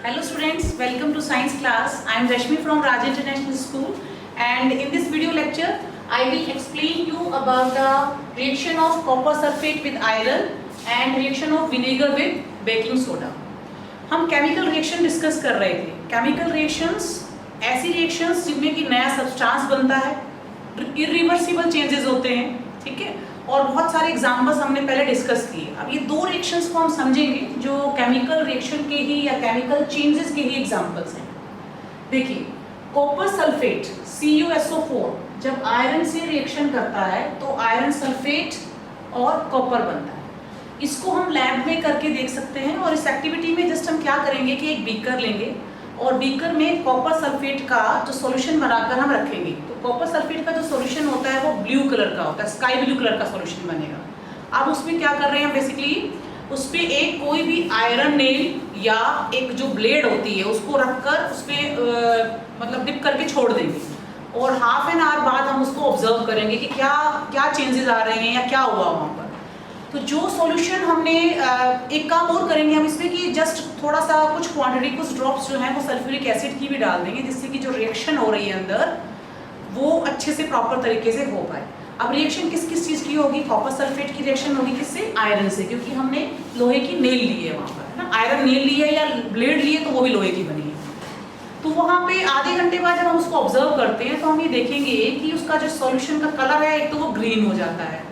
Hello students, welcome to science class. I am Rashmi from Raj International School, and in this video lecture I will explain you about the reaction of copper sulfate with iron and reaction of vinegar with baking soda. हम chemical reaction discuss कर रहे थे. Chemical reactions ऐसी reactions जिनमें कि नया substance बनता है, इरिवर्सिबल चेंजेस होते हैं, ठीक है, और बहुत सारे एग्जांपल्स हमने पहले डिस्कस किए. अब ये दो रिएक्शंस को हम समझेंगे जो केमिकल रिएक्शन के ही या केमिकल चेंजेस के ही एग्जांपल्स हैं. देखिए, कॉपर सल्फेट CuSO4 जब आयरन से रिएक्शन करता है तो आयरन सल्फेट और कॉपर बनता है. इसको हम लैब में करके देख सकते हैं. और इस एक्टिविटी में जस्ट हम क्या करेंगे कि एक बीकर लेंगे और बीकर में कॉपर सल्फेट का जो सॉल्यूशन बनाकर हम रखेंगे. तो कॉपर सल्फेट का जो सॉल्यूशन होता है वो ब्लू कलर का होता है, स्काई ब्लू कलर का सॉल्यूशन बनेगा. अब उसमें क्या कर रहे हैं, बेसिकली उस पर एक कोई भी आयरन नेल या एक जो ब्लेड होती है उसको रखकर उस पर मतलब डिप करके छोड़ देंगे और हाफ एन आवर बाद हम उसको ऑब्जर्व करेंगे कि क्या क्या चेंजेस आ रहे हैं या क्या हुआ वहाँ पर. तो जो सॉल्यूशन हमने एक काम और करेंगे हम इसमें कि जस्ट थोड़ा सा कुछ क्वांटिटी, कुछ ड्रॉप्स जो हैं वो सल्फ्यूरिक एसिड की भी डाल देंगे जिससे कि जो रिएक्शन हो रही है अंदर वो अच्छे से प्रॉपर तरीके से हो पाए. अब रिएक्शन किस किस चीज़ की होगी? कॉपर सल्फेट की रिएक्शन होगी किससे? आयरन से, क्योंकि हमने लोहे की नेल ली है वहाँ पर, है ना. आयरन नेल ली है या ब्लेड ली है तो वो भी लोहे की बनी है. तो वहाँ पे आधे घंटे बाद जब हम उसको ऑब्जर्व करते हैं तो हम ये देखेंगे कि उसका जो सॉल्यूशन का कलर है एक तो वो ग्रीन हो जाता है,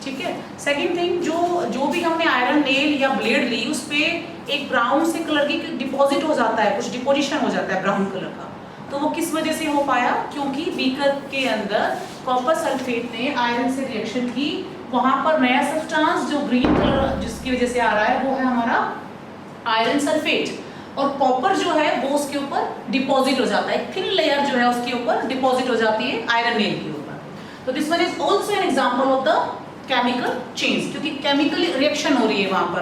ठीक है. सेकंड थिंग, जो भी हमने आयरन नेल या ब्लेड ली उस पर एक ब्राउन से कलर की डिपॉजिट हो जाता है, कुछ डिपोजिशन हो जाता है ब्राउन कलर का. तो वो किस वजह से हो पाया? क्योंकि बीकर के अंदर कॉपर सल्फेट ने आयरन से रिएक्शन की. वहां पर नया सब्सटेंस जो ग्रीन कलर जिसकी वजह से आ रहा है वो है हमारा आयरन सल्फेट, और कॉपर जो है वो उसके ऊपर डिपॉजिट हो जाता है. थिन लेयर जो है उसके ऊपर डिपॉजिट हो जाती है आयरन नेल के ऊपर. तो this one is also an example of the chemical change, क्योंकि केमिकल रिएक्शन हो रही है वहां पर,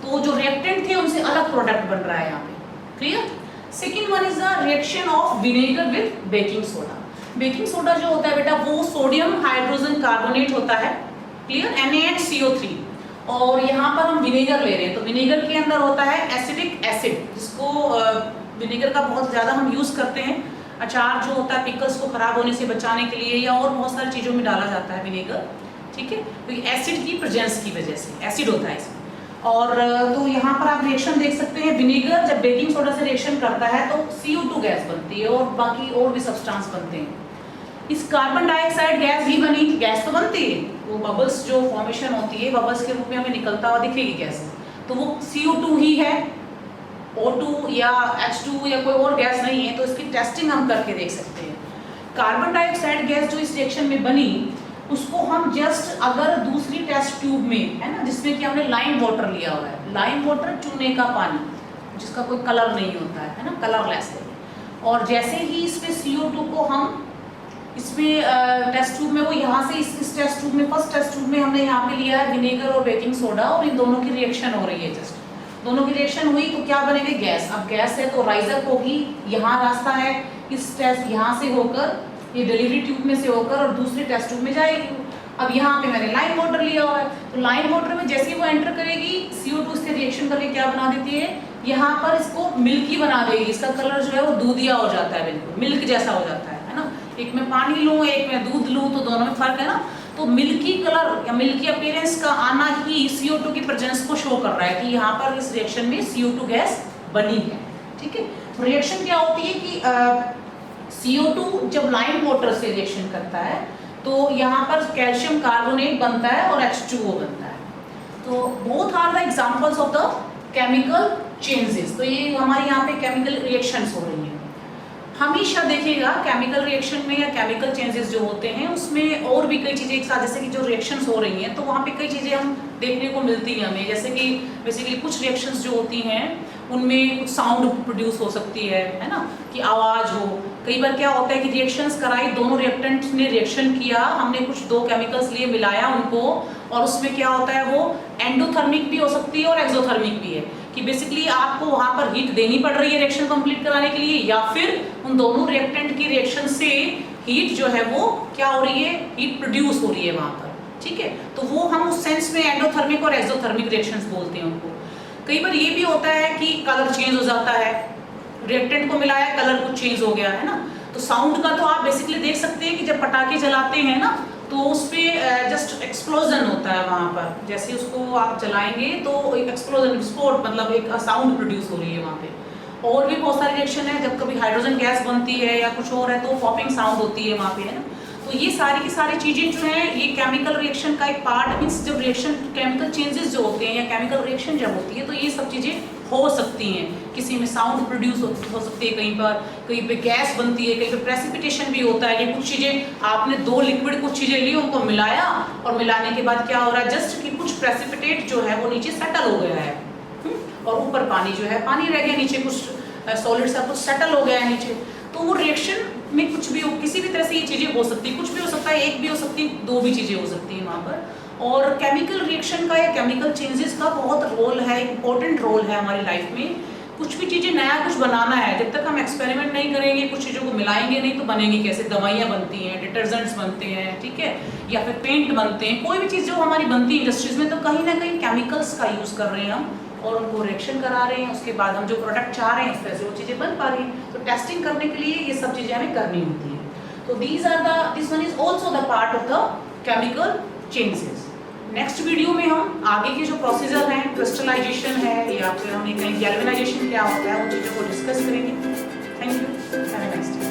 तो जो रिएक्टेंट थे उनसे अलग प्रोडक्ट बन रहा है यहाँ पे. Clear? Second one is the reaction of vinegar with baking soda. Baking soda जो होता है बेटा वो सोडियम हाइड्रोजन कार्बोनेट होता है, क्लियर, NaHCO3. और यहाँ पर हम विनेगर ले रहे हैं तो विनेगर के अंदर होता है एसिडिक एसिड, जिसको विनेगर का बहुत ज़्यादा हम यूज़ करते हैं. अचार जो होता है पिकल्स को खराब होने से बचाने के लिए या और बहुत सारी चीज़ों में डाला जाता है विनेगर, ठीक है, क्योंकि एसिड की प्रेजेंस की वजह से एसिड होता है इसमें. और तो यहाँ पर आप रिएक्शन देख सकते हैं. विनेगर जब बेकिंग सोडा से रिएक्शन करता है तो CO2 गैस बनती है और बाकी और भी सब्सटेंस बनते हैं. इस कार्बन डाइऑक्साइड गैस भी बनी, गैस तो बनती है, वो बबल्स जो फॉर्मेशन होती है बबल्स के रूप में हमें निकलता हुआ दिखेगी गैस, तो वो CO2 ही है, O2 या H2 या कोई और गैस नहीं है. तो इसकी टेस्टिंग हम करके देख सकते हैं. कार्बन डाइऑक्साइड गैस जो इस रिएक्शन में बनी उसको हम जस्ट अगर दूसरी टेस्ट ट्यूब में, है ना, जिसमें कि हमने लाइम वाटर लिया हुआ है, लाइम वाटर चूने का पानी जिसका कोई कलर नहीं होता है ना, कलरलेस है, और जैसे ही इसमें CO2 को हम इसमें टेस्ट ट्यूब में वो यहाँ से इस टेस्ट ट्यूब में, फर्स्ट टेस्ट ट्यूब में हमने यहाँ पे लिया है विनेगर और बेकिंग सोडा, और इन दोनों की रिएक्शन हो रही है. जस्ट दोनों की रिएक्शन हुई तो क्या बनेगी? गैस. अब गैस है तो राइजअप होगी, यहाँ रास्ता है, इस टेस्ट यहाँ से होकर ये डिलीवरी ट्यूब में से होकर और दूसरी टेस्ट ट्यूब में जाएगी. अब यहाँ पे मैंने लाइम वाटर लिया हुआ है तो लाइम वाटर में जैसे ही वो एंटर करेगी CO2 से रिएक्शन करके क्या बना देती है, यहाँ पर इसको मिल्की बना देगी. इसका कलर जो है वो दूधिया हो जाता है, बिल्कुल मिल्क जैसा हो जाता है ना. एक में पानी लूँ एक में दूध लूँ तो दोनों में फर्क है ना. तो मिल्की कलर या मिल्की अपीयरेंस का आना ही CO2 की प्रेजेंस को शो कर रहा है कि यहाँ पर इस रिएक्शन में CO2 गैस बनी है, ठीक है. रिएक्शन क्या होती है कि CO2 जब लाइम वाटर से रिएक्शन करता है तो यहाँ पर कैल्शियम कार्बोनेट बनता है और H2O बनता है. तो both are the examples of the chemical changes. तो ये हमारे यहाँ पे केमिकल रिएक्शंस हो रही हैं. हमेशा देखिएगा केमिकल रिएक्शन में या केमिकल चेंजेस जो होते हैं उसमें और भी कई चीज़ें एक साथ, जैसे कि जो रिएक्शंस हो रही हैं तो वहाँ पे कई चीज़ें हम देखने को मिलती हैं हमें. जैसे कि बेसिकली कुछ रिएक्शंस जो होती हैं उनमें कुछ साउंड प्रोड्यूस हो सकती है ना, कि आवाज़ हो. कई बार क्या होता है कि रिएक्शंस कराई, दोनों रिएक्टेंट्स ने रिएक्शन किया, हमने कुछ दो केमिकल्स लिए मिलाया उनको, और उसमें क्या होता है वो एंडोथर्मिक भी हो सकती है और एक्सोथर्मिक भी है, कि बेसिकली आपको वहाँ पर हीट देनी पड़ रही है रिएक्शन कंप्लीट कराने के लिए, या फिर उन दोनों रिएक्टेंट की रिएक्शन से हीट जो है वो क्या हो रही है, हीट प्रोड्यूस हो रही है वहाँ पर, ठीक है. तो वो हम उस सेंस में एंडोथर्मिक और एक्सोथर्मिक रिएक्शंस बोलते हैं उनको. कई बार ये भी होता है कि कलर चेंज हो जाता है, रिएक्टेंट को मिलाया, कलर कुछ चेंज हो गया है ना। तो साउंड का तो आप बेसिकली देख सकते हैं कि जब पटाखे जलाते हैं ना तो उस पे जस्ट एक्सप्लोजन होता है वहाँ पर, जैसे उसको आप जलाएंगे तो एक एक्सप्लोजन, विस्फोट, मतलब एक साउंड प्रोड्यूस हो रही है वहाँ पे। और भी बहुत सारी रिएक्शन है, जब कभी हाइड्रोजन गैस बनती है या कुछ और है तो पॉपिंग साउंड होती है वहाँ पे, है ना। तो ये सारी की सारी चीजें जो है ये केमिकल रिएक्शन का एक पार्ट, मीन्स जब रिएक्शन केमिकल चेंजेस जो होते हैं या केमिकल रिएक्शन जब होती है तो ये सब चीजें हो सकती हैं। किसी में साउंड प्रोड्यूस हो सकती है, कहीं पे गैस बनती है, कहीं पे प्रेसिपिटेशन भी होता है। ये कुछ चीजें आपने दो लिक्विड कुछ चीजें ली, उनको मिलाया और मिलाने के बाद क्या हो रहा है, जस्ट कि कुछ प्रेसिपिटेट जो है वो नीचे सेटल हो गया है और ऊपर पानी जो है पानी रह गया, नीचे कुछ सॉलिड सा कुछ सेटल हो गया है नीचे। तो वो रिएक्शन में कुछ भी हो, किसी भी तरह से ये चीजें हो सकती है, कुछ भी हो सकता है, एक भी हो सकती है, दो भी चीजें हो सकती हैं वहाँ पर। और केमिकल रिएक्शन का या केमिकल चेंजेस का बहुत रोल है, इंपॉर्टेंट रोल है हमारी लाइफ में। कुछ भी चीजें नया कुछ बनाना है, जब तक हम एक्सपेरिमेंट नहीं करेंगे, कुछ चीजों को मिलाएंगे नहीं तो बनेंगी कैसे। दवाइयाँ बनती हैं, डिटर्जेंट्स बनते हैं, ठीक है, या फिर पेंट बनते हैं, कोई भी चीज़ जो हमारी बनती है इंडस्ट्रीज में, तो कहीं ना कहीं केमिकल्स का यूज़ कर रहे हैं हम और उनको रिएक्शन करा रहे हैं। उसके बाद हम जो प्रोडक्ट चाह रहे हैं उस तरह से वो चीज़ें बन पा रही हैं। तो टेस्टिंग करने के लिए ये सब चीज़ें हमें करनी होती हैं। तो this one is also the part of the chemical changes. Next video में हम आगे के जो प्रोसीजर हैं, क्रिस्टलाइजेशन है या फिर हमें कहीं गैल्वेनाइजेशन क्या होता है, उन चीज़ों को डिस्कस करेंगे। Thank you, have a nice day.